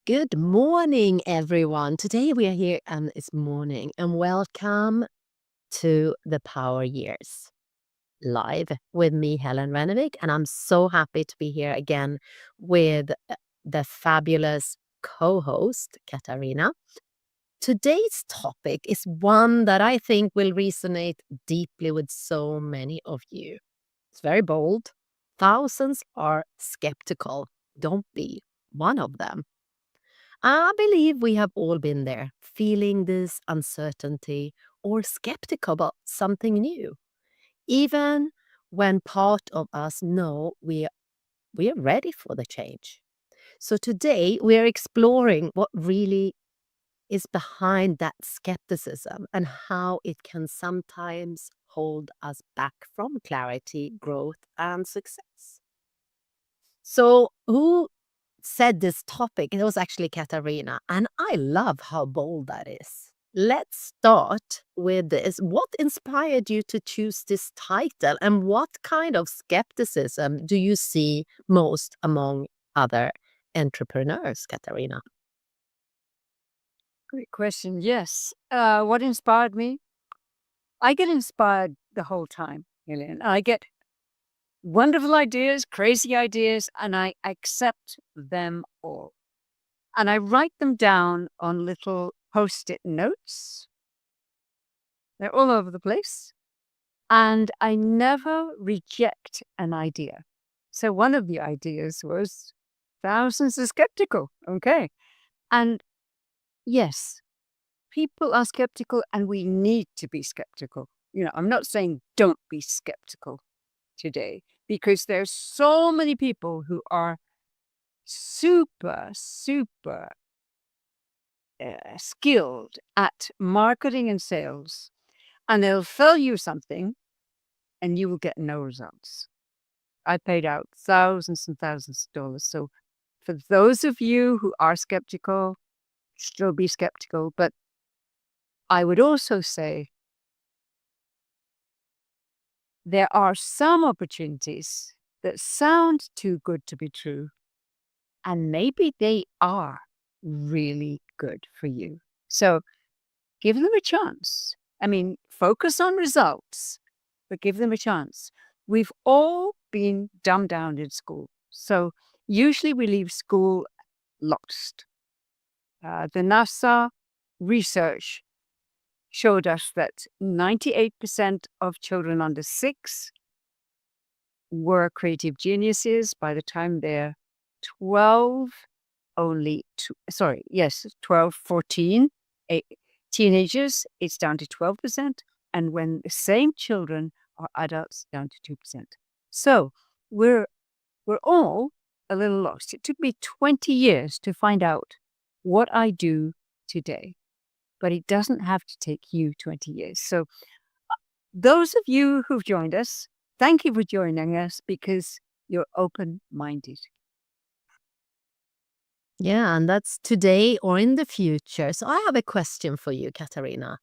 Good morning, everyone. Today we are here and it's morning, and welcome to the Power Years live with me, Helen Renevik. And I'm so happy to be here again with the fabulous co host, Katarina. Today's topic is one that I think will resonate deeply with so many of you. It's very bold. Thousands are skeptical. Don't be one of them. I believe we have all been there, feeling this uncertainty or skeptical about something new, even when part of us know we are ready for the change. So today we are exploring what really is behind that skepticism and how it can sometimes hold us back from clarity, growth, and success. So, who said this topic? It was actually Katarina, and I love how bold that is. Let's start with this. What inspired you to choose this title, and what kind of skepticism do you see most among other entrepreneurs, Katarina? Great question. Yes. What inspired me? I get inspired the whole time, Gillian. I get wonderful ideas, crazy ideas, and I accept them all. And I write them down on little post it notes. They're all over the place. And I never reject an idea. So one of the ideas was thousands are skeptical. Okay. And yes, people are skeptical and we need to be skeptical. I'm not saying don't be skeptical today because there's so many people who are super, super skilled at marketing and sales, and they'll sell you something and you will get no results. I paid out thousands and thousands of dollars. So for those of you who are skeptical, still be skeptical. But I would also say there are some opportunities that sound too good to be true, and maybe they are really good for you. So give them a chance. I mean, focus on results, but give them a chance. We've all been dumbed down in school. So usually we leave school lost. The NASA research showed us that 98% of children under 6 were creative geniuses by the time they're 12, 12, 14, teenagers, it's down to 12%. And when the same children are adults, down to 2%. So we're all a little lost. It took me 20 years to find out what I do today, but it doesn't have to take you 20 years. So those of you who've joined us, thank you for joining us because you're open-minded. Yeah, and that's today or in the future. So I have a question for you, Katarina.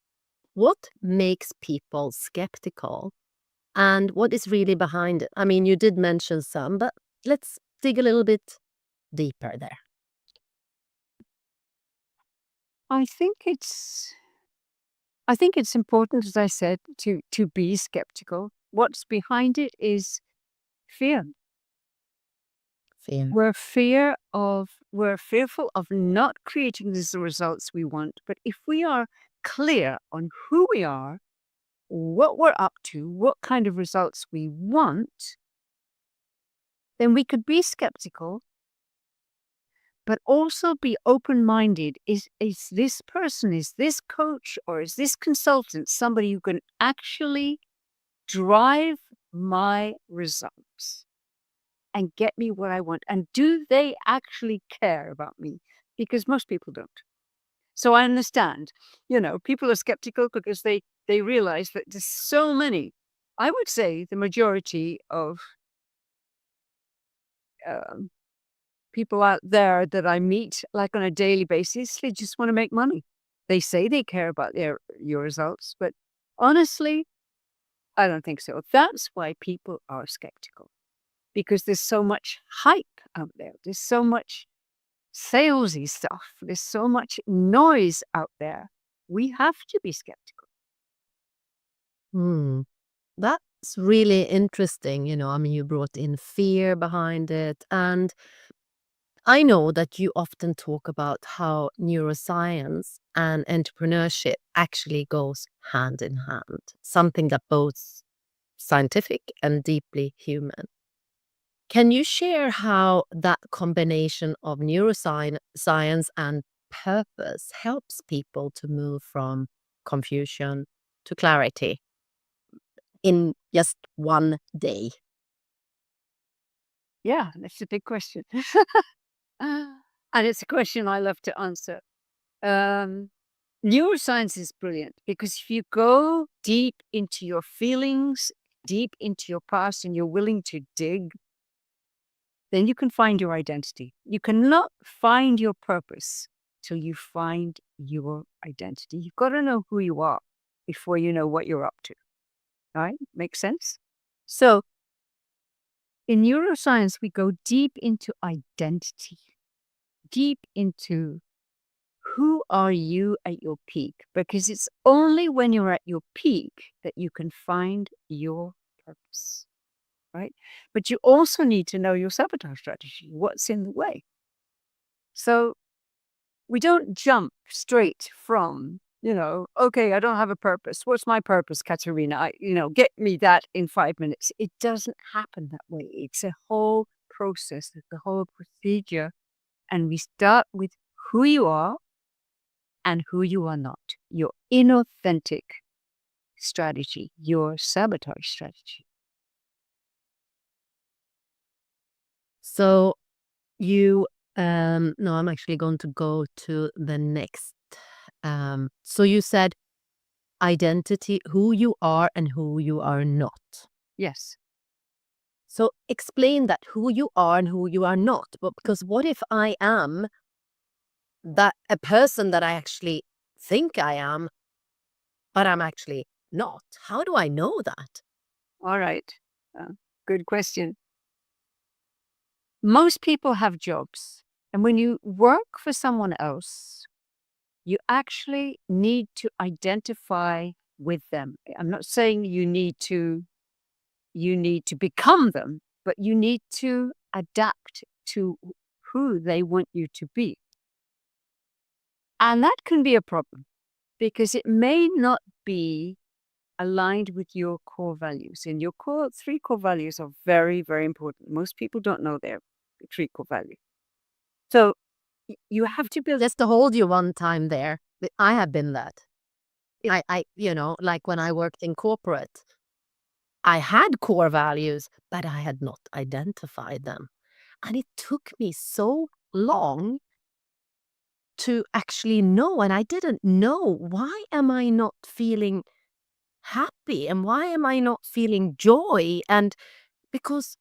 What makes people skeptical and what is really behind it? I mean, you did mention some, but let's dig a little bit deeper there. I think it's important, as I said, to be skeptical. What's behind it is fear. Fear. We're fearful of not creating the results we want. But if we are clear on who we are, what we're up to, what kind of results we want, then we could be skeptical, but also be open-minded. Is this person, is this coach, or is this consultant somebody who can actually drive my results and get me what I want? And do they actually care about me? Because most people don't. So I understand, people are skeptical because they realize that there's so many. I would say the majority of um, people out there that I meet, like on a daily basis, they just want to make money. They say they care about your results, but honestly, I don't think so. That's why people are skeptical, because there's so much hype out there. There's so much salesy stuff. There's so much noise out there. We have to be skeptical. Hmm. That's really interesting. I mean, you brought in fear behind it. And I know that you often talk about how neuroscience and entrepreneurship actually goes hand in hand, something that both scientific and deeply human. Can you share how that combination of neuroscience science and purpose helps people to move from confusion to clarity in just one day? Yeah, that's a big question. And it's a question I love to answer. Um, Neuroscience is brilliant because if you go deep into your feelings, deep into your past, and you're willing to dig, then you can find your identity. You cannot find your purpose till you find your identity. You've got to know who you are before you know what you're up to. All right? Makes sense? So in neuroscience, we go deep into identity, deep into who are you at your peak? Because it's only when you're at your peak that you can find your purpose, right? But you also need to know your sabotage strategy, what's in the way. So we don't jump straight from, okay, I don't have a purpose. What's my purpose, Katarina? Get me that in 5 minutes. It doesn't happen that way. It's a whole process, it's a whole procedure. And we start with who you are and who you are not, your inauthentic strategy, your sabotage strategy. So you, no, I'm actually going to go to the next. So you said identity, who you are and who you are not. Yes. So explain that, who you are and who you are not. But because what if I am that a person that I actually think I am, but I'm actually not? How do I know that? All right. Good question. Most people have jobs. And when you work for someone else, you actually need to identify with them. I'm not saying you need to become them, but you need to adapt to who they want you to be. And that can be a problem because it may not be aligned with your core values. And your three core values are very, very important. Most people don't know their three core values. So you have to build. Just to hold you one time there, I have been that. Like when I worked in corporate, I had core values, but I had not identified them. And it took me so long to actually know. And I didn't know, why am I not feeling happy? And why am I not feeling joy? And because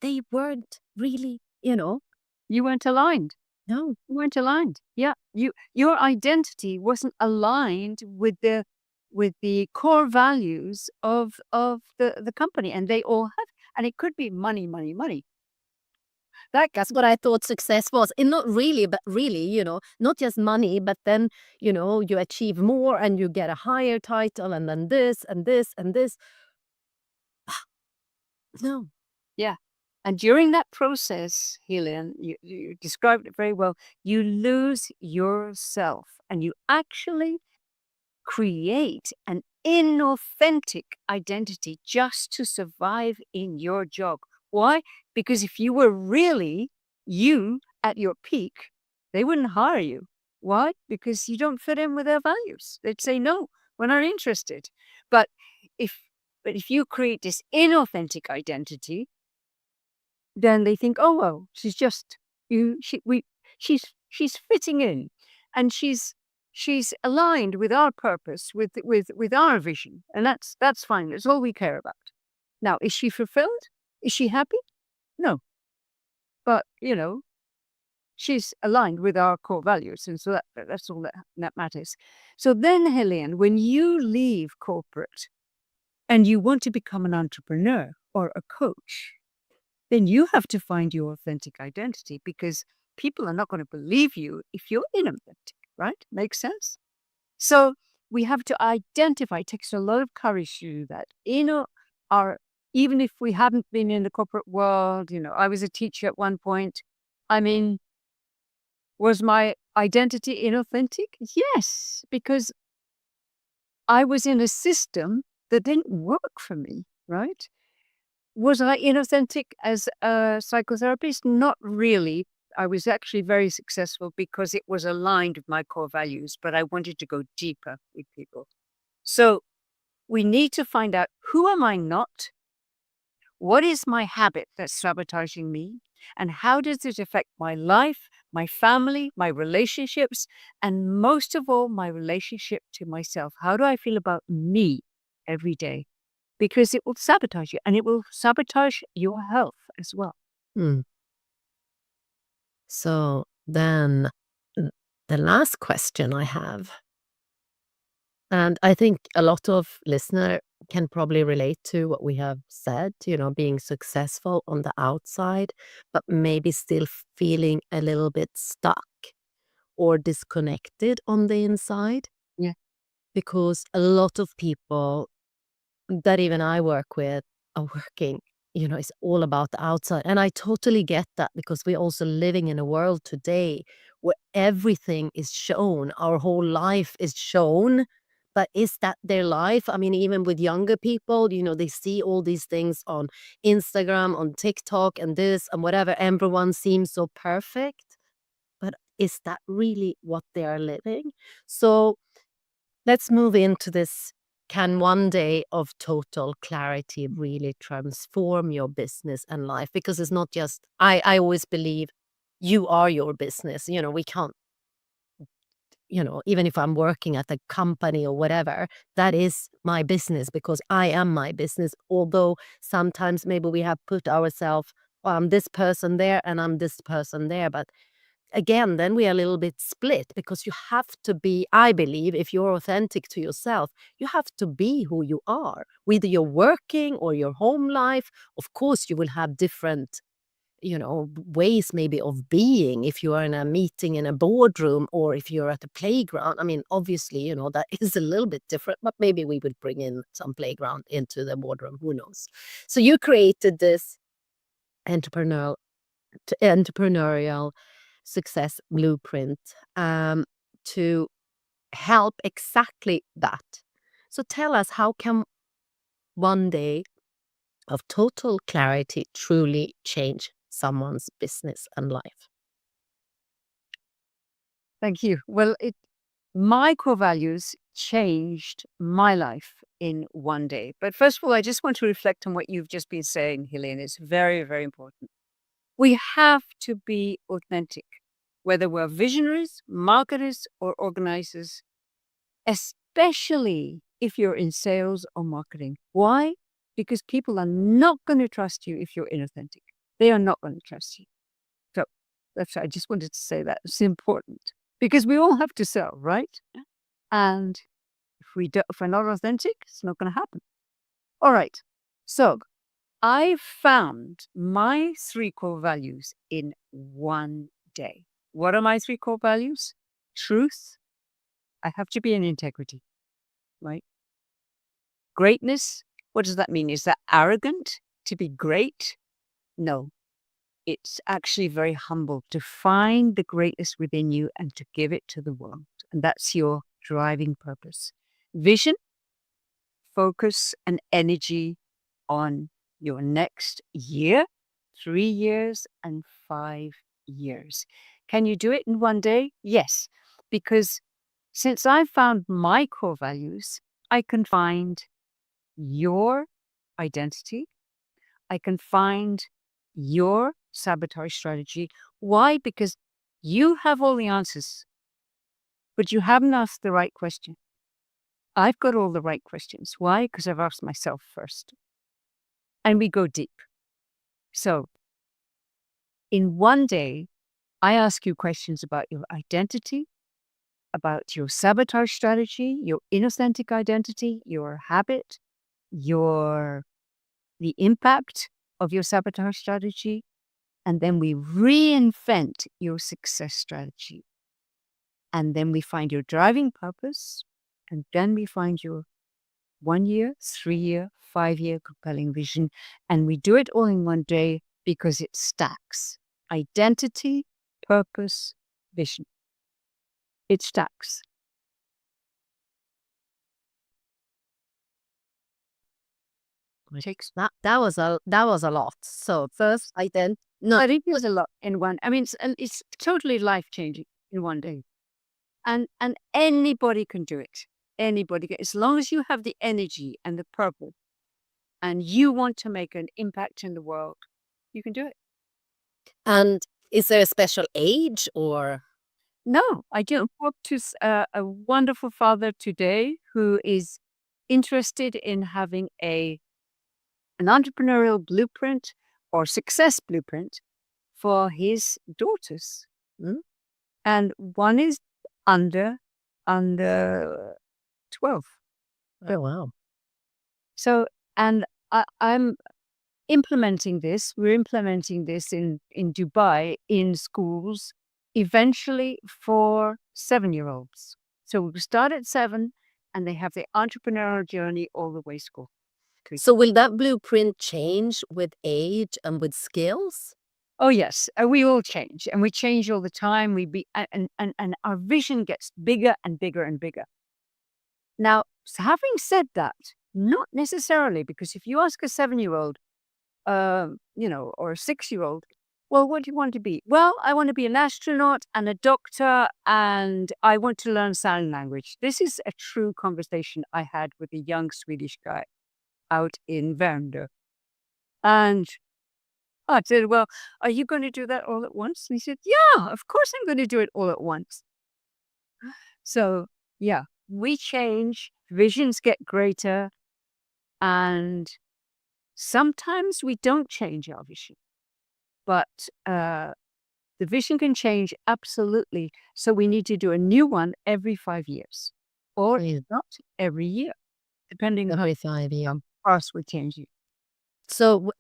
they weren't really, You weren't aligned. no. You weren't aligned. Yeah. Your identity wasn't aligned with the core values of the company. And they all have, and it could be money, money, money. That's what I thought success was. And not really, but really, not just money, but then, you achieve more and you get a higher title and then this and this and this. No. Yeah. And during that process, Helen, you described it very well. You lose yourself and you actually create an inauthentic identity just to survive in your job. Why? Because if you were really you at your peak, they wouldn't hire you. Why? Because you don't fit in with their values. They'd say, no, we're not interested. But if if you create this inauthentic identity, then they think, oh well, she's just you. She's fitting in, and she's aligned with our purpose, with our vision, and that's fine. That's all we care about. Now, is she fulfilled? Is she happy? No, but she's aligned with our core values, and so that's all that matters. So then, Helene, when you leave corporate and you want to become an entrepreneur or a coach, then you have to find your authentic identity because people are not going to believe you if you're inauthentic, right? Makes sense? So we have to identify. It takes a lot of courage to do that. Our even if we haven't been in the corporate world, I was a teacher at one point. I mean, was my identity inauthentic? Yes, because I was in a system that didn't work for me, right? Was I inauthentic as a psychotherapist? Not really. I was actually very successful because it was aligned with my core values, but I wanted to go deeper with people. So we need to find out, who am I not? What is my habit that's sabotaging me? And how does it affect my life, my family, my relationships, and most of all, my relationship to myself? How do I feel about me every day? Because it will sabotage you, and it will sabotage your health as well. Mm. So then the last question I have, and I think a lot of listener can probably relate to what we have said, being successful on the outside, but maybe still feeling a little bit stuck or disconnected on the inside. Yeah. Because a lot of people that even I work with are working, it's all about the outside. And I totally get that, because we're also living in a world today where everything is shown. Our whole life is shown. But is that their life? I mean, even with younger people, they see all these things on Instagram, on TikTok, and this and whatever. Everyone seems so perfect. But is that really what they are living? So let's move into this. Can one day of total clarity really transform your business and life? Because it's not just, I always believe you are your business. We can't, even if I'm working at a company or whatever, that is my business because I am my business. Although sometimes maybe we have put ourselves, I'm this person there and I'm this person there. But again, then we are a little bit split, because you have to be, I believe, if you're authentic to yourself, you have to be who you are, whether you're working or your home life. Of course, you will have different, ways maybe of being if you are in a meeting in a boardroom or if you're at a playground. I mean, obviously, that is a little bit different, but maybe we would bring in some playground into the boardroom. Who knows? So you created this entrepreneurial entrepreneurial success blueprint to help exactly that. So tell us, how can one day of total clarity truly change someone's business and life? Thank you. Well, my core values changed my life in one day. But first of all, I just want to reflect on what you've just been saying, Helene. It's very, very important. We have to be authentic, whether we're visionaries, marketers, or organizers, especially if you're in sales or marketing. Why? Because people are not going to trust you if you're inauthentic. They are not going to trust you. So I just wanted to say that. It's important because we all have to sell, right? And if we're not authentic, it's not going to happen. All right. So I found my 3 core values in one day. What are my 3 core values? Truth. I have to be in integrity, right? Greatness. What does that mean? Is that arrogant to be great? No. It's actually very humble to find the greatness within you and to give it to the world. And that's your driving purpose. Vision, focus, and energy on your next year, 3 years, and 5 years. Can you do it in one day? Yes, because since I found my core values, I can find your identity. I can find your sabotage strategy. Why? Because you have all the answers, but you haven't asked the right question. I've got all the right questions. Why? Because I've asked myself first. And we go deep. So in one day, I ask you questions about your identity, about your sabotage strategy, your inauthentic identity, your habit, the impact of your sabotage strategy, And then we reinvent your success strategy. And then we find your driving purpose. And then we find your 1 year, 3 year, 5 year compelling vision. And we do it all in one day because it stacks identity, purpose, vision. It stacks. It takes that was a lot. So first I then no But it was a lot in one. I mean, it's totally life changing in one day. And anybody can do it. Anybody can, as long as you have the energy and the purpose and you want to make an impact in the world, you can do it. and is there a special age or No, I do talk to a wonderful father today who is interested in having an entrepreneurial blueprint or success blueprint for his daughters. Hmm? And one is under 12. Oh wow. So, and I'm implementing this. We're implementing this in Dubai in schools, eventually for 7-year-olds. So we start at 7, and they have the entrepreneurial journey all the way school. So will that blueprint change with age and with skills? Oh yes, we all change, and we change all the time. And our vision gets bigger and bigger and bigger. Now, having said that, not necessarily, because if you ask a 7-year-old, or a 6-year-old, well, what do you want to be? Well, I want to be an astronaut and a doctor, and I want to learn sign language. This is a true conversation I had with a young Swedish guy out in Värmdö. And I said, well, are you going to do that all at once? And he said, yeah, of course I'm going to do it all at once. So, yeah, we change, visions get greater, and sometimes we don't change our vision, but the vision can change absolutely. So we need to do a new one every 5 years, or Mm. not every year, depending on Every 5 years. how fast we're changing. So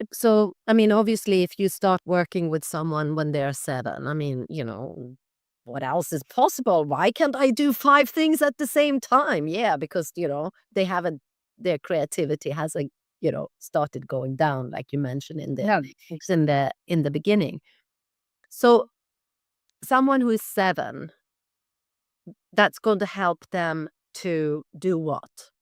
I mean, obviously, if you start working with someone when they're 7, I mean, what else is possible? Why can't I do 5 things at the same time? Yeah, because, they haven't their creativity hasn't, started going down like you mentioned in the No, in the beginning. So someone who is 7, that's going to help them to do what?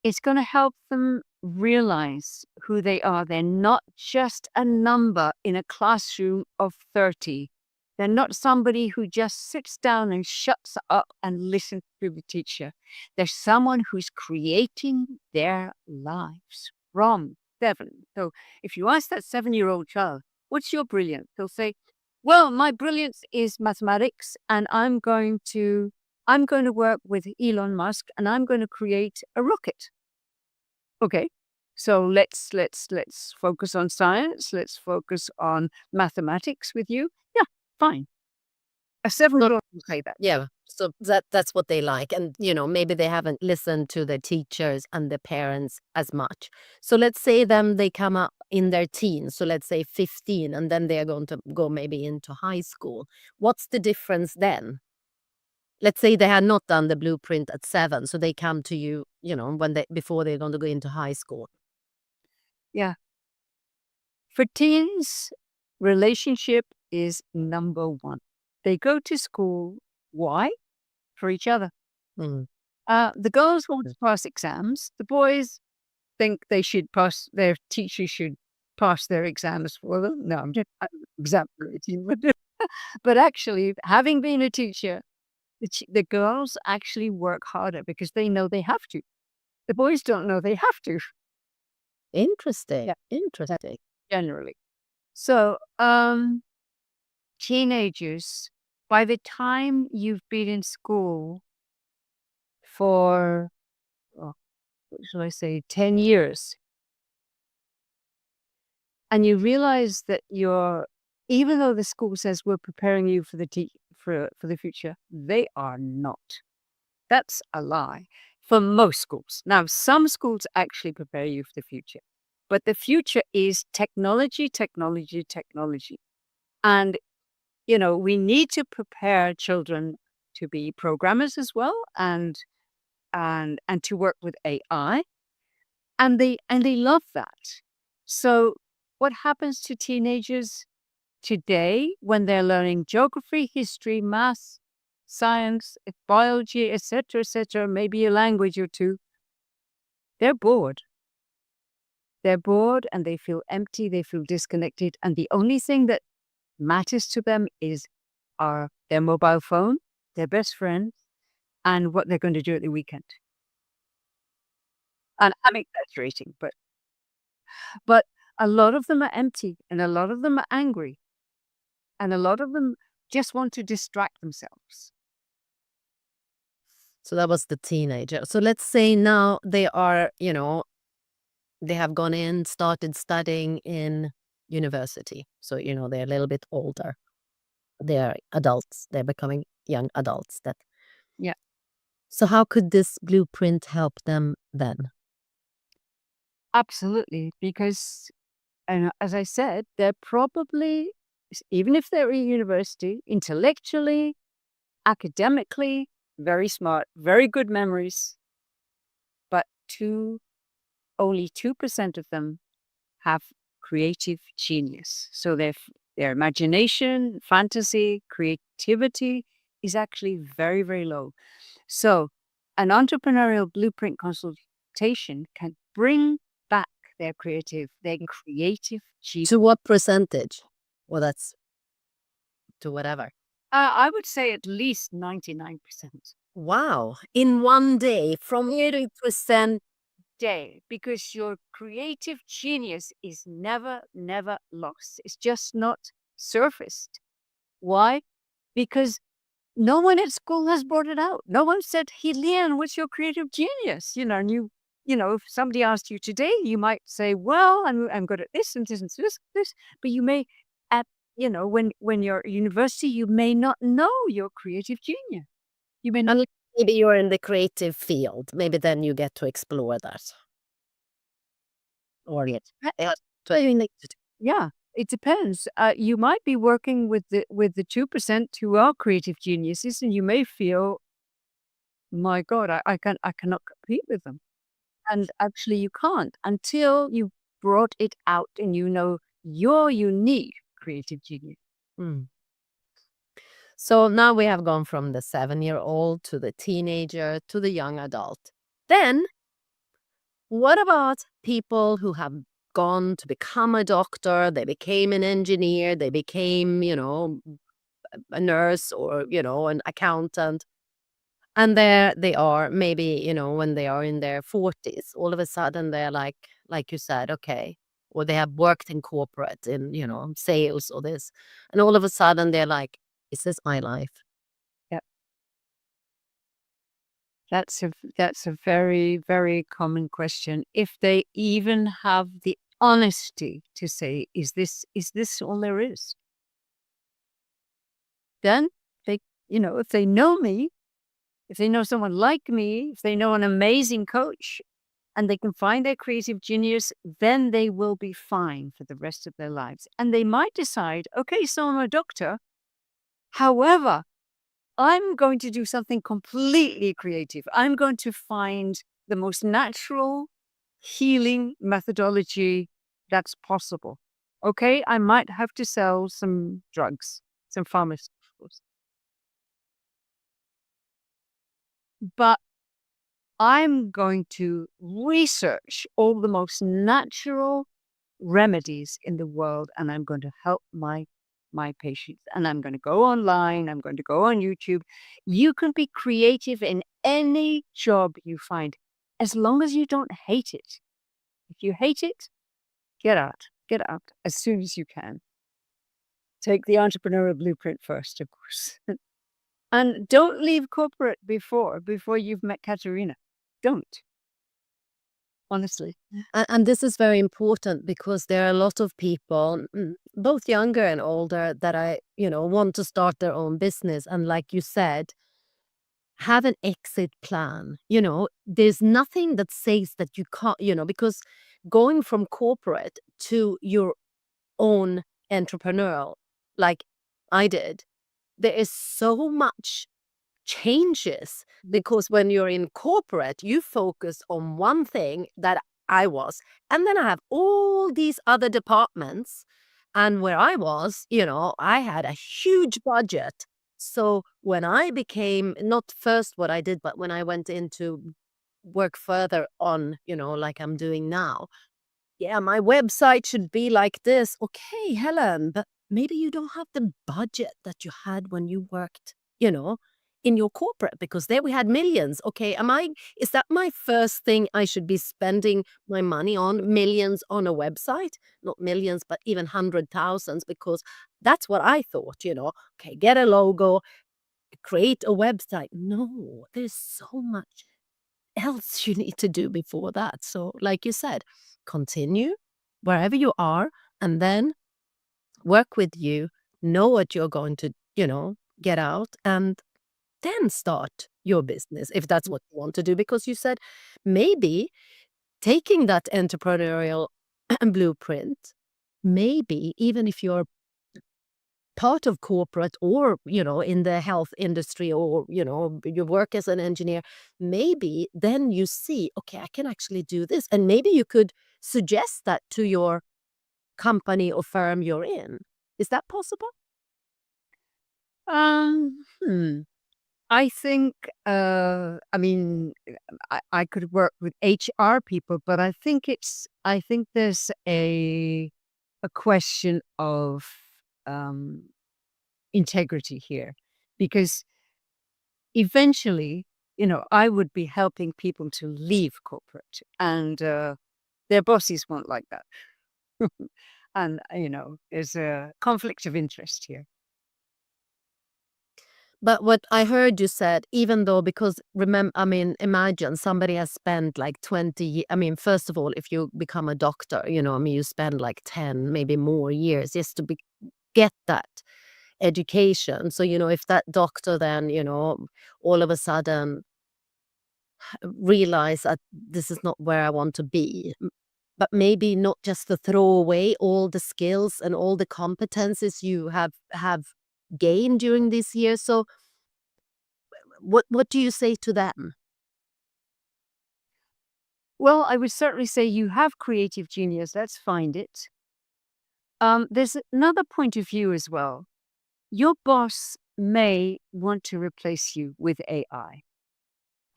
it's going to help them realize who they are. They're not just a number in a classroom of 30. They're not somebody who just sits down and shuts up and listens to the teacher. They're someone who's creating their lives from 7. So if you ask that 7-year-old child, what's your brilliance? They'll say, well, my brilliance is mathematics, and I'm going to work with Elon Musk, and I'm going to create a rocket. Okay. So let's focus on science. Let's focus on mathematics with you. Yeah, fine. A 7-year-old will say that. Yeah, so that's what they like, and, maybe they haven't listened to the teachers and the parents as much. So let's say they come up in their teens, so let's say 15, and then they're going to go maybe into high school. What's the difference then? Let's say they had not done the blueprint at 7, so they come to you, before they're going to go into high school. Yeah. For teens, relationship is number 1. They go to school. Why? For each other. Mm. The girls want to pass exams. The boys think they should pass, their teacher should pass their exams for them. No, I'm just exaggerating. But actually, having been a teacher, the girls actually work harder because they know they have to. The boys don't know they have to. Interesting. Yeah. Interesting. Generally. So, teenagers, by the time you've been in school for, what shall I say, 10 years, and you realize that even though the school says we're preparing you for the future, they are not. That's a lie for most schools. Now, some schools actually prepare you for the future, But the future is technology, technology, technology. And, we need to prepare children to be programmers as well and to work with AI. And they love that. So what happens to teenagers today when they're learning geography, history, math, science, biology, etc., maybe a language or two? They're bored. They're bored and they feel empty, they feel disconnected. And the only thing that matters to them is their mobile phone, their best friend, and what they're going to do at the weekend. And I'm exaggerating, but a lot of them are empty and a lot of them are angry. And a lot of them just want to distract themselves. So that was the teenager. So let's say now they are, they have gone in, started studying in university. So, they're a little bit older. They're adults. They're becoming young adults. Yeah. So how could this blueprint help them then? Absolutely. Because, and as I said, they're probably, even if they're in university, intellectually, academically, very smart, very good memories, but only 2% of them have creative genius. So their imagination, fantasy, creativity is actually very, very low. So an entrepreneurial blueprint consultation can bring back their creative genius. To what percentage? Well, that's to whatever. I would say at least 99%. Wow. In one day from 80% day, because your creative genius is never, never lost. It's just not surfaced. Why? Because no one at school has brought it out. No one said, "Hey, Leanne, what's your creative genius?" And if somebody asked you today, you might say, "Well, I'm good at this and this and this." But you may, when you're at university, you may not know your creative genius. You may not. Unless maybe you're in the creative field. Maybe then you get to explore that. Or Yeah, it depends. You might be working with the 2% who are creative geniuses, and you may feel, "My God, I cannot compete with them." And actually, you can't until you brought it out and you know your unique creative genius. Mm. So now we have gone from the 7-year-old to the teenager to the young adult. Then, what about people who have gone to become a doctor? They became an engineer, they became, a nurse or, an accountant. And there they are, maybe, when they are in their 40s, all of a sudden they're like you said, okay, or they have worked in corporate, in, sales or this. And all of a sudden they're like, is this my life? Yep. That's a very, very common question. If they even have the honesty to say, is this all there is? Then if they know me, if they know someone like me, if they know an amazing coach, and they can find their creative genius, then they will be fine for the rest of their lives. And they might decide, okay, so I'm a doctor. However, I'm going to do something completely creative. I'm going to find the most natural healing methodology that's possible. Okay, I might have to sell some drugs, some pharmaceuticals. But I'm going to research all the most natural remedies in the world, and I'm going to help my patients. And I'm going to go online, I'm going to go on YouTube. You can be creative in any job you find, as long as you don't hate it. If you hate it, get out as soon as you can. Take the entrepreneurial blueprint first, of course. And don't leave corporate before you've met Katarina. Don't. Honestly. And this is very important because there are a lot of people, both younger and older, that want to start their own business. And like you said, have an exit plan. There's nothing that says that you can't, because going from corporate to your own entrepreneurial, like I did, there is so much changes, because when you're in corporate, you focus on one thing that I was, and then I have all these other departments. And where I was, I had a huge budget. So when I became, not first what I did, but when I went into work further on, like I'm doing now, yeah, my website should be like this. Okay, Helen, but maybe you don't have the budget that you had when you worked, in your corporate, because there we had millions. Okay, is that my first thing I should be spending my money on? Millions on a website? Not millions, but even hundred thousands, because that's what I thought. Okay, get a logo, create a website. No, there's so much else you need to do before that. So, like you said, continue wherever you are, and then work with you, know what you're going to, get out, and then start your business if that's what you want to do. Because you said maybe taking that entrepreneurial blueprint, maybe even if you're part of corporate, or in the health industry, or you work as an engineer, maybe then you see, okay, I can actually do this, and maybe you could suggest that to your company or firm you're in. Is that possible? Hmm. I think, I mean, I could work with HR people, but I think there's a question of um, integrity here, because eventually, I would be helping people to leave corporate, and their bosses won't like that. And, there's a conflict of interest here. But what I heard you said, even though, because remember, I mean, imagine somebody has spent like 20, I mean, first of all, if you become a doctor, I mean, you spend like 10, maybe more years just to get that education. So, if that doctor then, all of a sudden realize that this is not where I want to be, but maybe not just to throw away all the skills and all the competences you have gained during these years. So what do you say to them? Well, I would certainly say you have creative genius. Let's find it. There's another point of view as well. Your boss may want to replace you with AI,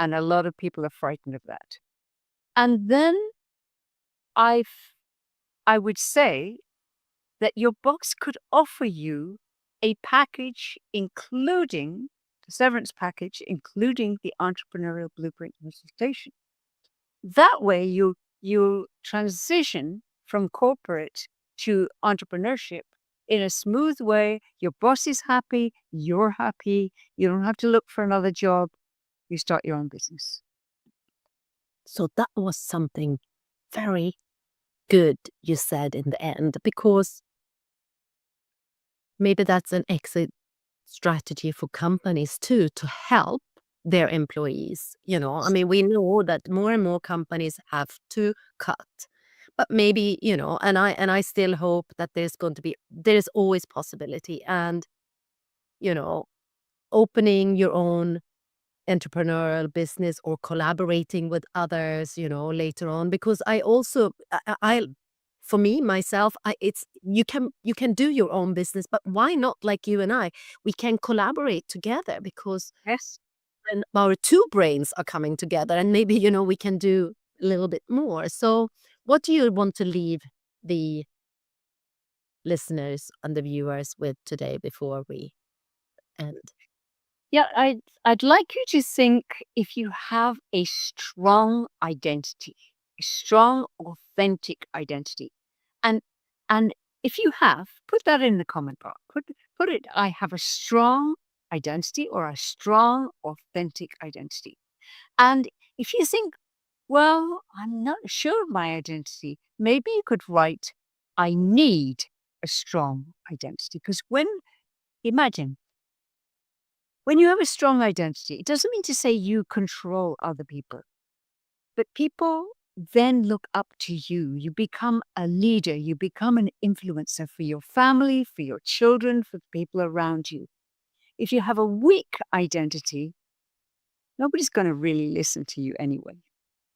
and a lot of people are frightened of that. And then I I would say that your boss could offer you a package, including the severance package, including the entrepreneurial blueprint consultation. That way, you transition from corporate to entrepreneurship in a smooth way. Your boss is happy, you're happy. You don't have to look for another job. You start your own business. So that was something very good you said in the end, because maybe that's an exit strategy for companies too, to help their employees. I mean, we know that more and more companies have to cut, but maybe, and I still hope that there's always possibility, and you know opening your own entrepreneurial business, or collaborating with others, later on. Because I also, for me, myself, it's, you can do your own business, but why not, like you and I, we can collaborate together, because Yes. when our two brains are coming together, and maybe, we can do a little bit more. So what do you want to leave the listeners and the viewers with today before we end? Yeah, I'd like you to think, if you have a strong identity, a strong, authentic identity. And and if you have, put that in the comment box. Put it, I have a strong identity, or a strong, authentic identity. And if you think, well, I'm not sure of my identity, maybe you could write, I need a strong identity. Because imagine, when you have a strong identity, it doesn't mean to say you control other people, but people then look up to you. You become a leader, you become an influencer for your family, for your children, for people around you. If you have a weak identity, nobody's going to really listen to you anyway.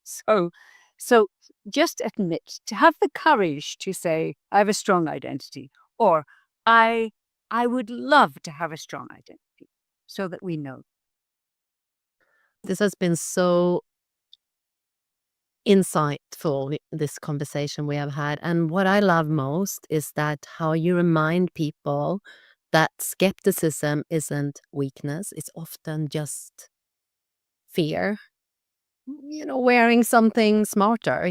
So, so just admit, to have the courage to say, I have a strong identity, or I I would love to have a strong identity, so that we know. This has been so insightful, this conversation we have had. And what I love most is that how you remind people that skepticism isn't weakness, it's often just fear, wearing something smarter,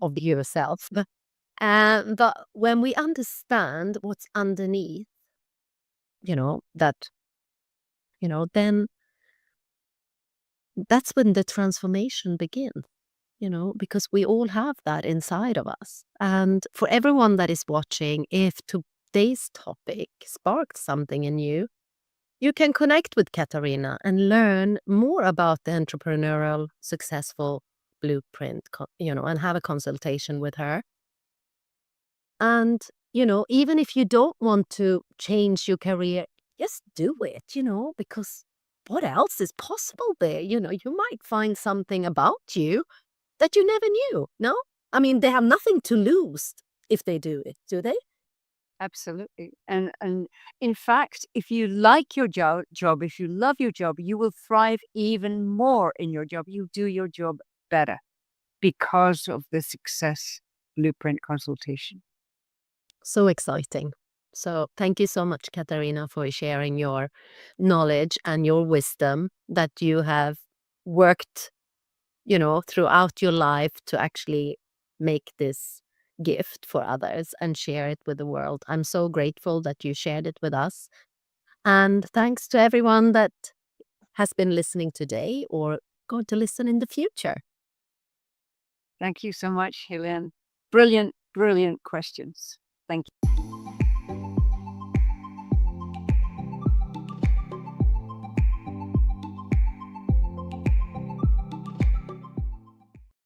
of yourself. But when we understand what's underneath, that, then that's when the transformation begins. Because we all have that inside of us. And for everyone that is watching, if today's topic sparked something in you, you can connect with Katarina and learn more about the entrepreneurial successful blueprint, and have a consultation with her. And, even if you don't want to change your career, just do it, because what else is possible there? You might find something about you that you never knew, no? I mean, they have nothing to lose if they do it, do they? Absolutely. And in fact, if you like your job, if you love your job, you will thrive even more in your job. You do your job better because of the success blueprint consultation. So exciting. So thank you so much, Katarina, for sharing your knowledge and your wisdom that you have worked, throughout your life to actually make this gift for others and share it with the world. I'm so grateful that you shared it with us. And thanks to everyone that has been listening today or going to listen in the future. Thank you so much, Helen. Brilliant, brilliant questions. Thank you.